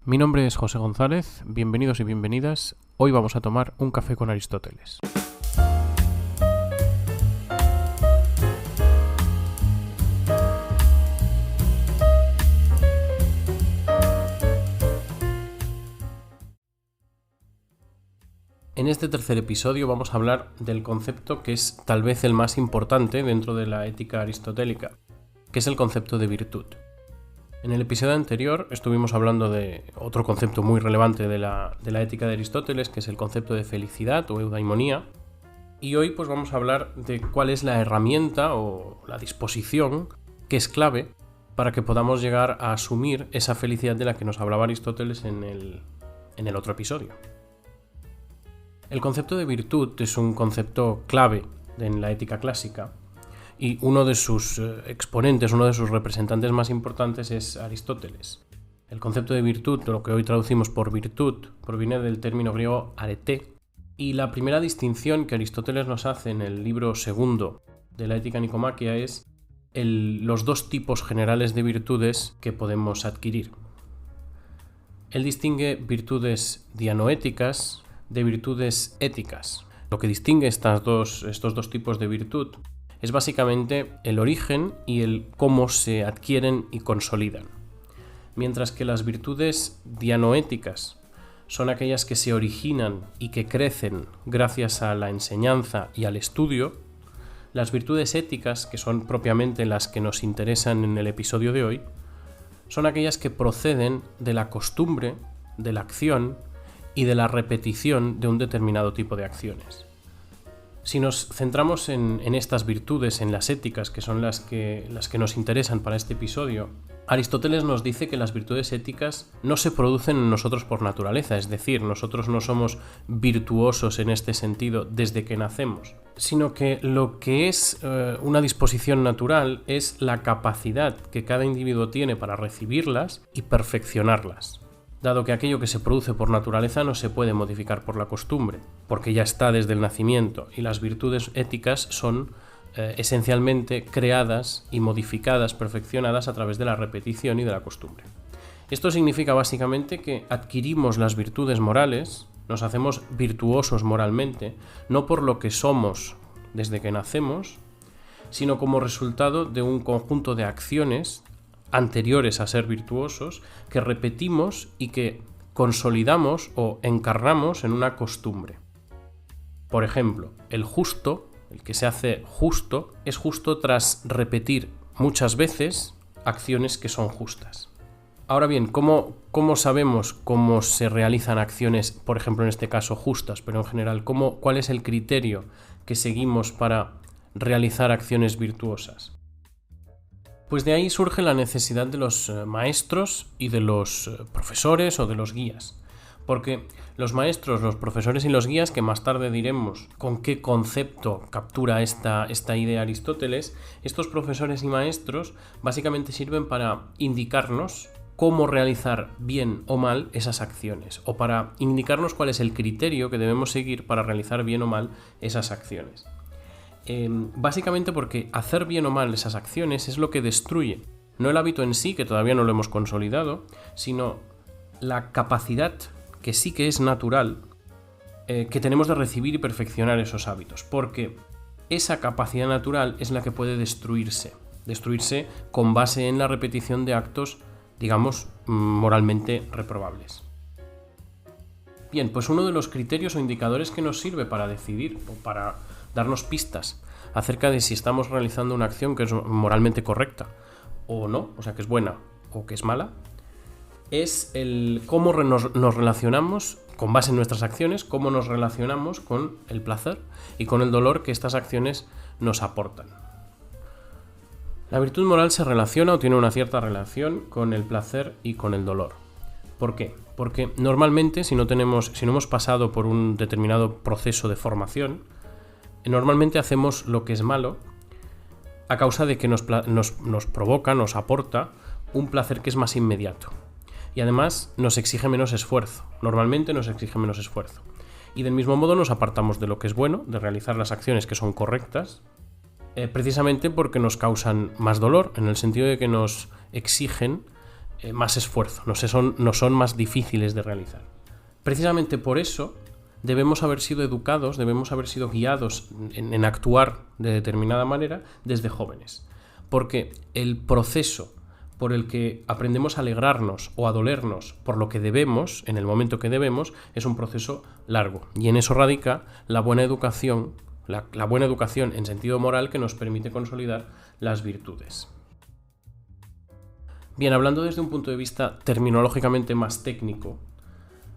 Mi nombre es José González, bienvenidos y bienvenidas. Hoy vamos a tomar un café con Aristóteles. En este tercer episodio vamos a hablar del concepto que es tal vez el más importante dentro de la ética aristotélica, que es el concepto de virtud. En el episodio anterior estuvimos hablando de otro concepto muy relevante de la ética de Aristóteles, que es el concepto de felicidad o eudaimonía, y hoy pues vamos a hablar de cuál es la herramienta o la disposición que es clave para que podamos llegar a asumir esa felicidad de la que nos hablaba Aristóteles en el otro episodio. El concepto de virtud es un concepto clave en la ética clásica, y uno de sus exponentes, uno de sus representantes más importantes es Aristóteles. El concepto de virtud, lo que hoy traducimos por virtud, proviene del término griego arete, y la primera distinción que Aristóteles nos hace en el libro segundo de la Ética Nicomaquia es los dos tipos generales de virtudes que podemos adquirir. Él distingue virtudes dianoéticas de virtudes éticas. Lo que distingue estos dos tipos de virtud es básicamente el origen y el cómo se adquieren y consolidan. Mientras que las virtudes dianoéticas son aquellas que se originan y que crecen gracias a la enseñanza y al estudio, las virtudes éticas, que son propiamente las que nos interesan en el episodio de hoy, son aquellas que proceden de la costumbre, de la acción y de la repetición de un determinado tipo de acciones. Si nos centramos en estas virtudes, en las éticas, que son las que nos interesan para este episodio, Aristóteles nos dice que las virtudes éticas no se producen en nosotros por naturaleza, es decir, nosotros no somos virtuosos en este sentido desde que nacemos, sino que lo que es una disposición natural es la capacidad que cada individuo tiene para recibirlas y perfeccionarlas, dado que aquello que se produce por naturaleza no se puede modificar por la costumbre, porque ya está desde el nacimiento, y las virtudes éticas son esencialmente creadas y modificadas, perfeccionadas a través de la repetición y de la costumbre. Esto significa básicamente que adquirimos las virtudes morales, nos hacemos virtuosos moralmente, no por lo que somos desde que nacemos, sino como resultado de un conjunto de acciones anteriores a ser virtuosos, que repetimos y que consolidamos o encarnamos en una costumbre. Por ejemplo, el justo, el que se hace justo, es justo tras repetir muchas veces acciones que son justas. Ahora bien, ¿cómo sabemos cómo se realizan acciones, por ejemplo en este caso justas, pero en general, cuál es el criterio que seguimos para realizar acciones virtuosas? Pues de ahí surge la necesidad de los maestros y de los profesores o de los guías. Porque los maestros, los profesores y los guías, que más tarde diremos con qué concepto captura esta idea Aristóteles, estos profesores y maestros básicamente sirven para indicarnos cómo realizar bien o mal esas acciones, o para indicarnos cuál es el criterio que debemos seguir para realizar bien o mal esas acciones. Básicamente porque hacer bien o mal esas acciones es lo que destruye, no el hábito en sí, que todavía no lo hemos consolidado, sino la capacidad, que sí que es natural, que tenemos de recibir y perfeccionar esos hábitos, porque esa capacidad natural es la que puede destruirse con base en la repetición de actos, digamos, moralmente reprobables. Bien, pues uno de los criterios o indicadores que nos sirve para decidir o para darnos pistas acerca de si estamos realizando una acción que es moralmente correcta o no, o sea, que es buena o que es mala, es el cómo nos relacionamos con base en nuestras acciones, cómo nos relacionamos con el placer y con el dolor que estas acciones nos aportan. La virtud moral se relaciona o tiene una cierta relación con el placer y con el dolor. ¿Por qué? Porque normalmente si no hemos pasado por un determinado proceso de formación, normalmente hacemos lo que es malo a causa de que nos provoca, nos aporta un placer que es más inmediato. Y además nos exige menos esfuerzo. Normalmente nos exige menos esfuerzo. Y del mismo modo nos apartamos de lo que es bueno, de realizar las acciones que son correctas, precisamente porque nos causan más dolor, en el sentido de que nos exigen más esfuerzo, no son más difíciles de realizar. Precisamente por eso debemos haber sido educados, debemos haber sido guiados en actuar de determinada manera desde jóvenes, porque el proceso por el que aprendemos a alegrarnos o a dolernos por lo que debemos, en el momento que debemos, es un proceso largo. Y en eso radica la buena educación, la buena educación en sentido moral que nos permite consolidar las virtudes. Bien, hablando desde un punto de vista terminológicamente más técnico,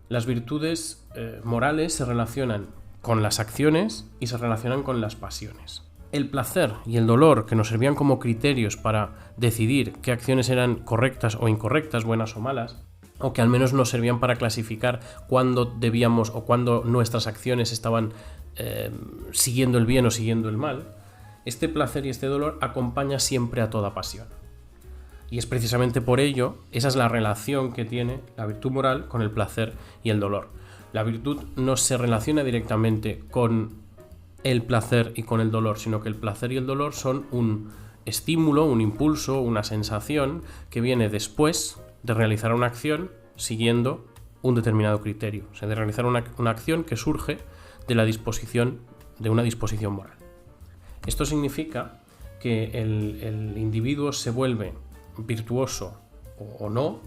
las virtudes morales se relacionan con las acciones y se relacionan con las pasiones. El placer y el dolor, que nos servían como criterios para decidir qué acciones eran correctas o incorrectas, buenas o malas, o que al menos nos servían para clasificar cuándo debíamos o cuándo nuestras acciones estaban siguiendo el bien o siguiendo el mal, este placer y este dolor acompaña siempre a toda pasión. Y es precisamente por ello, esa es la relación que tiene la virtud moral con el placer y el dolor. La virtud no se relaciona directamente con el placer y con el dolor, sino que el placer y el dolor son un estímulo, un impulso, una sensación que viene después de realizar una acción siguiendo un determinado criterio, o sea, de realizar una acción que surge de una disposición moral. Esto significa que el individuo se vuelve virtuoso o no, o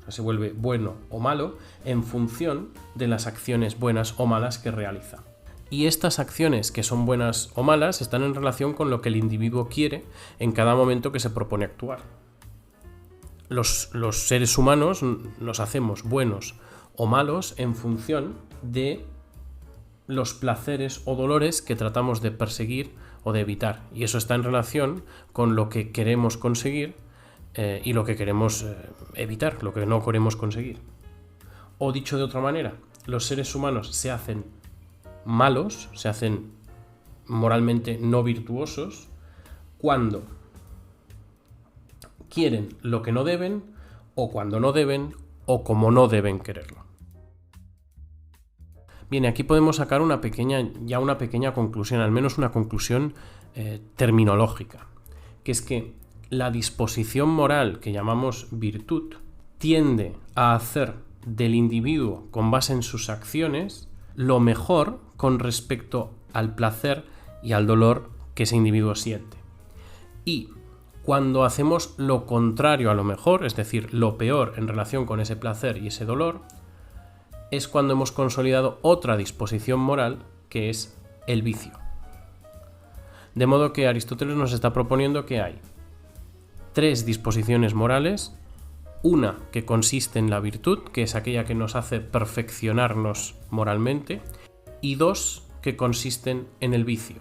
sea, se vuelve bueno o malo en función de las acciones buenas o malas que realiza. Y estas acciones que son buenas o malas están en relación con lo que el individuo quiere en cada momento que se propone actuar. Los seres humanos nos hacemos buenos o malos en función de los placeres o dolores que tratamos de perseguir o de evitar. Y eso está en relación con lo que queremos conseguir y lo que queremos evitar, lo que no queremos conseguir. O dicho de otra manera, los seres humanos se hacen malos, se hacen moralmente no virtuosos cuando quieren lo que no deben, o cuando no deben, o como no deben quererlo. Bien, aquí podemos sacar una pequeña conclusión, al menos una conclusión terminológica, que es que la disposición moral que llamamos virtud tiende a hacer del individuo, con base en sus acciones, lo mejor con respecto al placer y al dolor que ese individuo siente. Y cuando hacemos lo contrario a lo mejor, es decir, lo peor en relación con ese placer y ese dolor, es cuando hemos consolidado otra disposición moral, que es el vicio. De modo que Aristóteles nos está proponiendo que hay 3 disposiciones morales: una que consiste en la virtud, que es aquella que nos hace perfeccionarnos moralmente, y 2 que consisten en el vicio.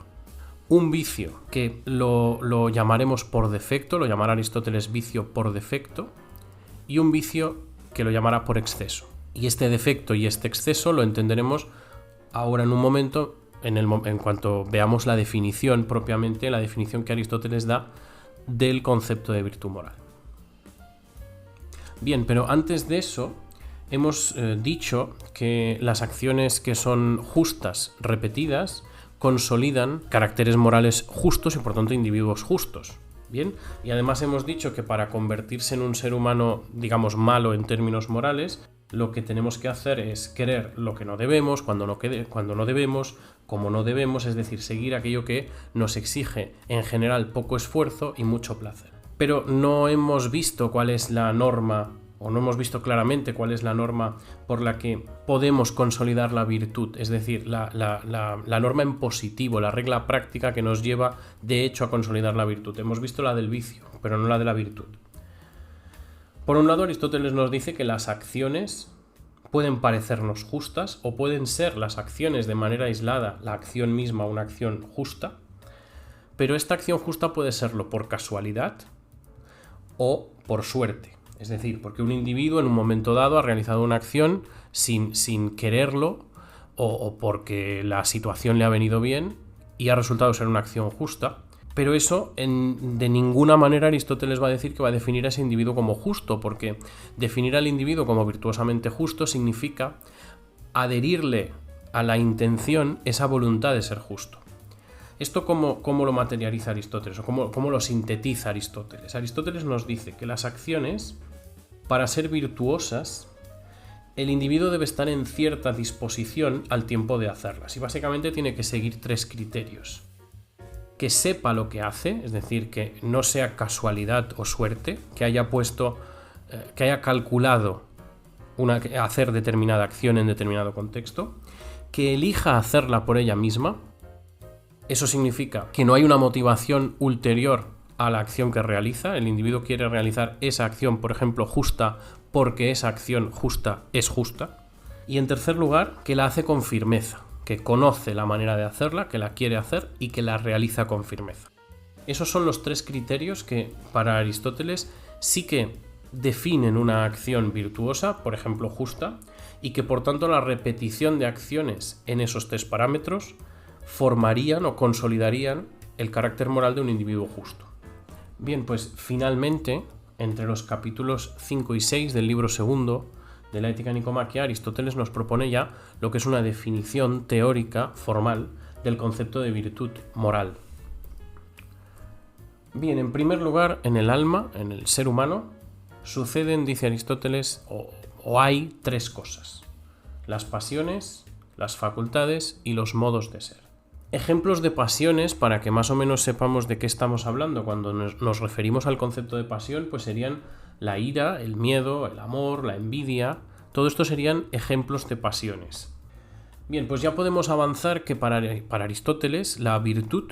Un vicio que lo llamaremos por defecto, lo llamará Aristóteles vicio por defecto, y un vicio que lo llamará por exceso. Y este defecto y este exceso lo entenderemos ahora en un momento, en cuanto veamos la definición propiamente, la definición que Aristóteles da del concepto de virtud moral. Bien, pero antes de eso hemos dicho que las acciones que son justas, repetidas, consolidan caracteres morales justos y por tanto individuos justos. Bien, y además hemos dicho que para convertirse en un ser humano, digamos, malo en términos morales, lo que tenemos que hacer es querer lo que no debemos, cuando no debemos, como no debemos, es decir, seguir aquello que nos exige en general poco esfuerzo y mucho placer. Pero no hemos visto cuál es la norma, o no hemos visto claramente cuál es la norma por la que podemos consolidar la virtud, es decir, la norma en positivo, la regla práctica que nos lleva de hecho a consolidar la virtud. Hemos visto la del vicio, pero no la de la virtud. Por un lado, Aristóteles nos dice que las acciones pueden parecernos justas o pueden ser las acciones de manera aislada, la acción misma una acción justa, pero esta acción justa puede serlo por casualidad o por suerte. Es decir, porque un individuo en un momento dado ha realizado una acción sin quererlo o porque la situación le ha venido bien y ha resultado ser una acción justa. Pero eso de ninguna manera Aristóteles va a decir que va a definir a ese individuo como justo, porque definir al individuo como virtuosamente justo significa adherirle a la intención esa voluntad de ser justo. ¿Esto cómo lo materializa Aristóteles o cómo lo sintetiza Aristóteles? Aristóteles nos dice que las acciones para ser virtuosas, el individuo debe estar en cierta disposición al tiempo de hacerlas. Y básicamente tiene que seguir 3 criterios. Que sepa lo que hace, es decir, que no sea casualidad o suerte, que haya calculado hacer determinada acción en determinado contexto, que elija hacerla por ella misma. Eso significa que no hay una motivación ulterior a la acción que realiza. El individuo quiere realizar esa acción, por ejemplo, justa, porque esa acción justa es justa. Y en tercer lugar, que la hace con firmeza, que conoce la manera de hacerla, que la quiere hacer y que la realiza con firmeza. Esos son los 3 criterios que para Aristóteles sí que definen una acción virtuosa, por ejemplo justa, y que por tanto la repetición de acciones en esos 3 parámetros formarían o consolidarían el carácter moral de un individuo justo. Bien, pues finalmente, entre los capítulos 5 y 6 del libro segundo de la Ética Nicomaquia, Aristóteles nos propone ya lo que es una definición teórica formal del concepto de virtud moral. Bien, en primer lugar, en el alma, en el ser humano, suceden, dice Aristóteles, o hay 3 cosas: las pasiones, las facultades y los modos de ser. Ejemplos de pasiones, para que más o menos sepamos de qué estamos hablando cuando nos referimos al concepto de pasión, pues serían la ira, el miedo, el amor, la envidia. Todo esto serían ejemplos de pasiones. Bien, pues ya podemos avanzar que para Aristóteles la virtud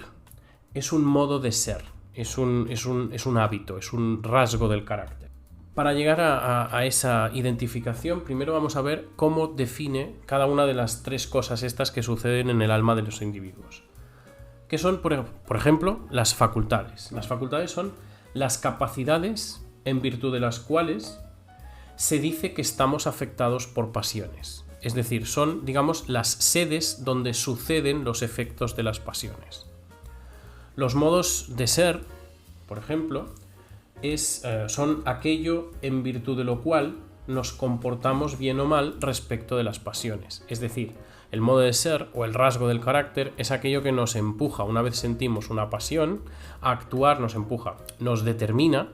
es un modo de ser, es un hábito, es un rasgo del carácter. Para llegar a esa identificación, primero vamos a ver cómo define cada una de las 3 cosas estas que suceden en el alma de los individuos. Que son, por ejemplo, las facultades. Las facultades son las capacidades en virtud de las cuales se dice que estamos afectados por pasiones. Es decir, son, digamos, las sedes donde suceden los efectos de las pasiones. Los modos de ser, por ejemplo, son aquello en virtud de lo cual nos comportamos bien o mal respecto de las pasiones. Es decir, el modo de ser o el rasgo del carácter es aquello que nos empuja, una vez sentimos una pasión, a actuar, nos determina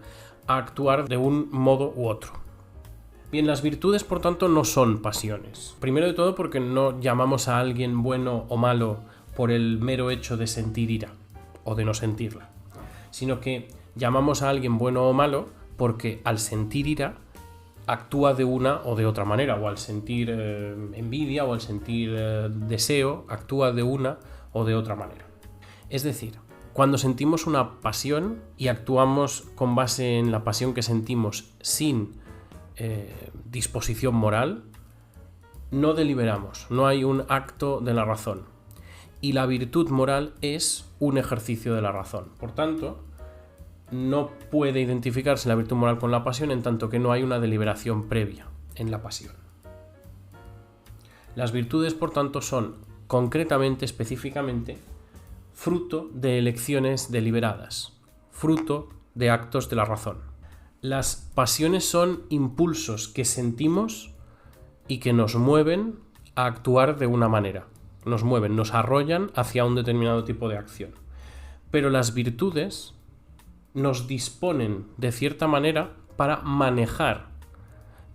a actuar de un modo u otro. Bien, las virtudes, por tanto, no son pasiones. Primero de todo porque no llamamos a alguien bueno o malo por el mero hecho de sentir ira o de no sentirla, sino que llamamos a alguien bueno o malo porque al sentir ira actúa de una o de otra manera, o al sentir envidia o al sentir deseo actúa de una o de otra manera. Es decir, cuando sentimos una pasión y actuamos con base en la pasión que sentimos sin disposición moral, no deliberamos, no hay un acto de la razón. Y la virtud moral es un ejercicio de la razón. Por tanto, no puede identificarse la virtud moral con la pasión en tanto que no hay una deliberación previa en la pasión. Las virtudes, por tanto, son concretamente, específicamente, fruto de elecciones deliberadas, fruto de actos de la razón. Las pasiones son impulsos que sentimos y que nos mueven a actuar de una manera. Nos arrollan hacia un determinado tipo de acción. Pero las virtudes nos disponen de cierta manera para manejar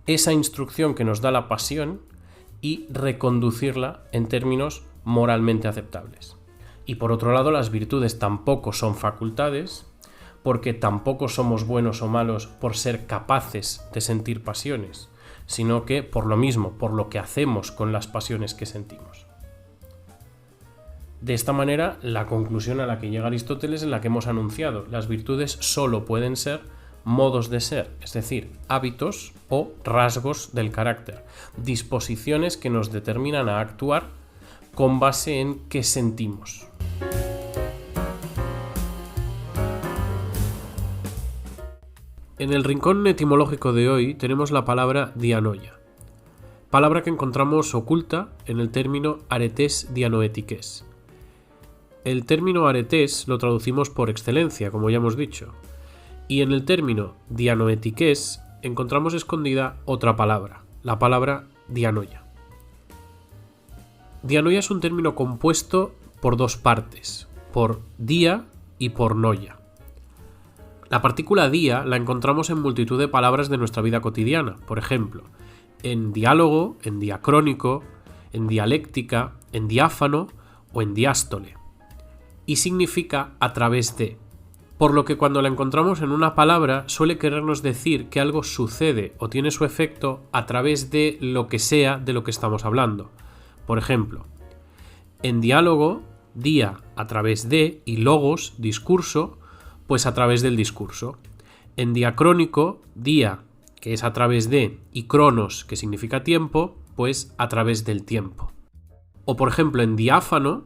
esa instrucción que nos da la pasión y reconducirla en términos moralmente aceptables. Y por otro lado, las virtudes tampoco son facultades, porque tampoco somos buenos o malos por ser capaces de sentir pasiones, sino que por lo mismo, por lo que hacemos con las pasiones que sentimos. De esta manera, la conclusión a la que llega Aristóteles es la que hemos anunciado. Las virtudes solo pueden ser modos de ser, es decir, hábitos o rasgos del carácter, disposiciones que nos determinan a actuar con base en qué sentimos. En el rincón etimológico de hoy tenemos la palabra dianoia, palabra que encontramos oculta en el término aretes dianoetiques. El término aretes lo traducimos por excelencia, como ya hemos dicho, y en el término dianoetiques encontramos escondida otra palabra, la palabra dianoia. Dianoia es un término compuesto por 2 partes, por dia y por noia. La partícula día la encontramos en multitud de palabras de nuestra vida cotidiana, por ejemplo, en diálogo, en diacrónico, en dialéctica, en diáfano o en diástole. Y significa a través de. Por lo que cuando la encontramos en una palabra suele querernos decir que algo sucede o tiene su efecto a través de lo que sea de lo que estamos hablando. Por ejemplo, en diálogo, día a través de y logos, discurso, pues a través del discurso. En diacrónico, día, que es a través de, y cronos, que significa tiempo, pues a través del tiempo. O por ejemplo en diáfano,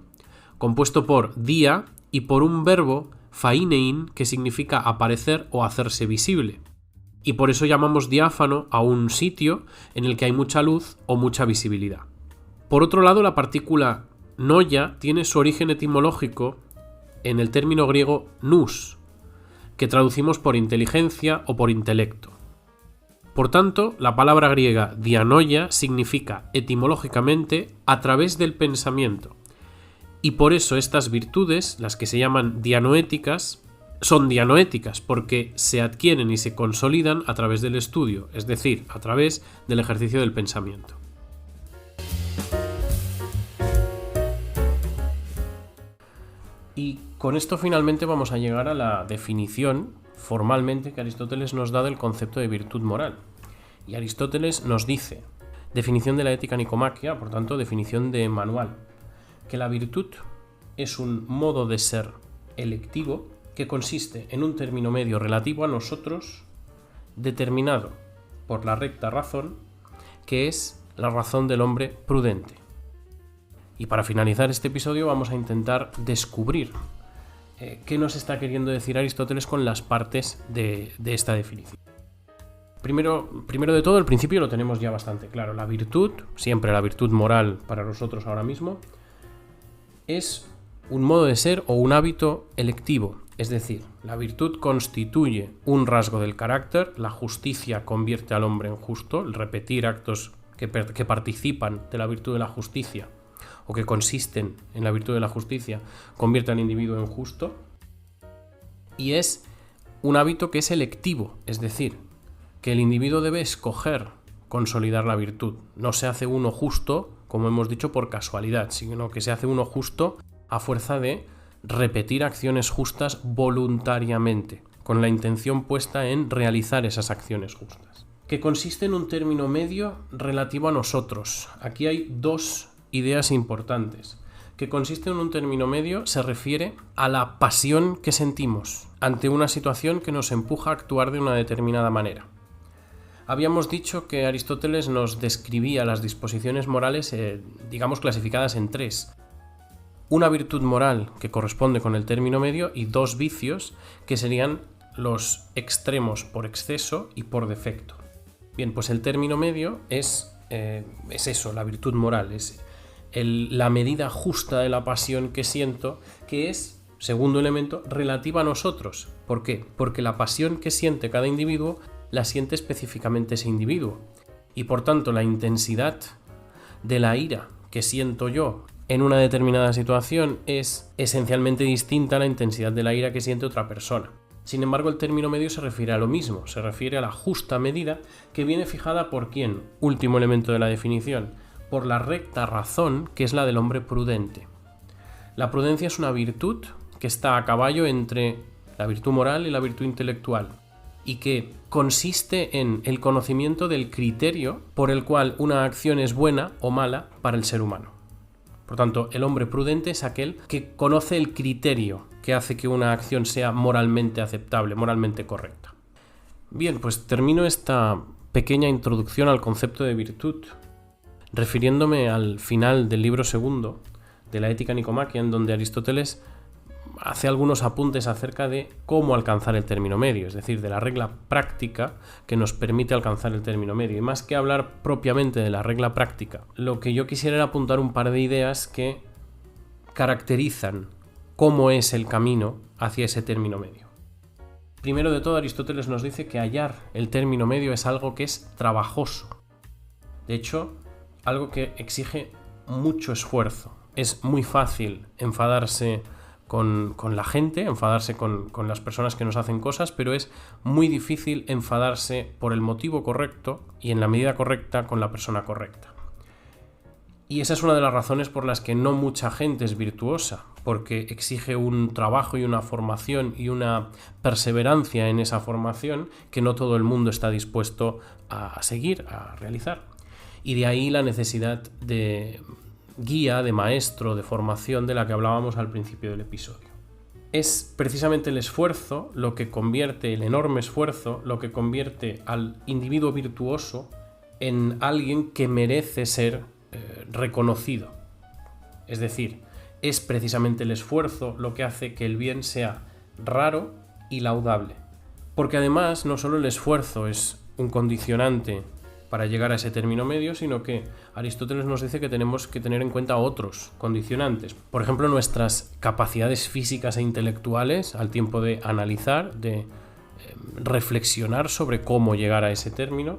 compuesto por día y por un verbo, phainein, que significa aparecer o hacerse visible. Y por eso llamamos diáfano a un sitio en el que hay mucha luz o mucha visibilidad. Por otro lado, la partícula noia tiene su origen etimológico en el término griego nous, que traducimos por inteligencia o por intelecto. Por tanto, la palabra griega dianoia significa etimológicamente a través del pensamiento. Y por eso estas virtudes, las que se llaman dianoéticas, son dianoéticas porque se adquieren y se consolidan a través del estudio, es decir, a través del ejercicio del pensamiento. Y con esto finalmente vamos a llegar a la definición formalmente que Aristóteles nos da del concepto de virtud moral. Y Aristóteles nos dice, definición de la ética nicomaquia, por tanto definición de manual, que la virtud es un modo de ser electivo que consiste en un término medio relativo a nosotros determinado por la recta razón, que es la razón del hombre prudente. Y para finalizar este episodio vamos a intentar descubrir qué nos está queriendo decir Aristóteles con las partes de esta definición. Primero de todo, el principio lo tenemos ya bastante claro. La virtud, siempre la virtud moral para nosotros ahora mismo, es un modo de ser o un hábito electivo. Es decir, la virtud constituye un rasgo del carácter, la justicia convierte al hombre en justo, el repetir actos que participan de la virtud de la justicia o que consisten en la virtud de la justicia convierte al individuo en justo, y es un hábito que es electivo, es decir, que el individuo debe escoger consolidar la virtud. No se hace uno justo, como hemos dicho, por casualidad, sino que se hace uno justo a fuerza de repetir acciones justas voluntariamente, con la intención puesta en realizar esas acciones justas. Que consiste en un término medio relativo a nosotros. Aquí hay dos ideas importantes. Que consiste en un término medio se refiere a la pasión que sentimos ante una situación que nos empuja a actuar de una determinada manera. Habíamos dicho que Aristóteles nos describía las disposiciones morales, digamos, clasificadas en tres. Una virtud moral que corresponde con el término medio y dos vicios que serían los extremos por exceso y por defecto. Bien, pues el término medio es eso, la virtud moral, es la medida justa de la pasión que siento, que es, segundo elemento, relativa a nosotros. ¿Por qué? Porque la pasión que siente cada individuo la siente específicamente ese individuo. Y por tanto la intensidad de la ira que siento yo en una determinada situación es esencialmente distinta a la intensidad de la ira que siente otra persona. Sin embargo, el término medio se refiere a lo mismo, se refiere a la justa medida que viene fijada por ¿quién? Último elemento de la definición, por la recta razón, que es la del hombre prudente. La prudencia es una virtud que está a caballo entre la virtud moral y la virtud intelectual, y que consiste en el conocimiento del criterio por el cual una acción es buena o mala para el ser humano. Por tanto, el hombre prudente es aquel que conoce el criterio que hace que una acción sea moralmente aceptable, moralmente correcta. Bien, pues termino esta pequeña introducción al concepto de virtud refiriéndome al final del libro segundo de la Ética Nicomaquia, en donde Aristóteles hace algunos apuntes acerca de cómo alcanzar el término medio, es decir, de la regla práctica que nos permite alcanzar el término medio. Y más que hablar propiamente de la regla práctica, lo que yo quisiera era apuntar un par de ideas que caracterizan cómo es el camino hacia ese término medio. Primero de todo, Aristóteles nos dice que hallar el término medio es algo que es trabajoso. De hecho, algo que exige mucho esfuerzo. Es muy fácil enfadarse con la gente, enfadarse con las personas que nos hacen cosas, pero es muy difícil enfadarse por el motivo correcto y en la medida correcta con la persona correcta. Y esa es una de las razones por las que no mucha gente es virtuosa, porque exige un trabajo y una formación y una perseverancia en esa formación que no todo el mundo está dispuesto a seguir, a realizar. Y de ahí la necesidad de guía, de maestro, de formación de la que hablábamos al principio del episodio. Es precisamente el esfuerzo lo que convierte, el enorme esfuerzo, lo que convierte al individuo virtuoso en alguien que merece ser reconocido. Es decir, es precisamente el esfuerzo lo que hace que el bien sea raro y laudable. Porque además no solo el esfuerzo es un condicionante para llegar a ese término medio, sino que Aristóteles nos dice que tenemos que tener en cuenta otros condicionantes. Por ejemplo, nuestras capacidades físicas e intelectuales al tiempo de analizar, de reflexionar sobre cómo llegar a ese término.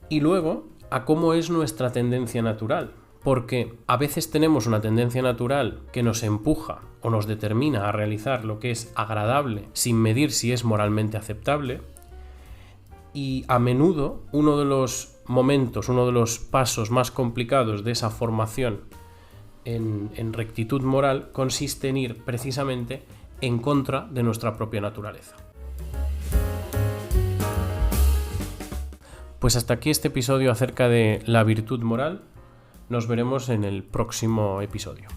Y luego, a cómo es nuestra tendencia natural. Porque a veces tenemos una tendencia natural que nos empuja o nos determina a realizar lo que es agradable sin medir si es moralmente aceptable. Y a menudo uno de los momentos, uno de los pasos más complicados de esa formación en rectitud moral consiste en ir precisamente en contra de nuestra propia naturaleza. Pues hasta aquí este episodio acerca de la virtud moral. Nos veremos en el próximo episodio.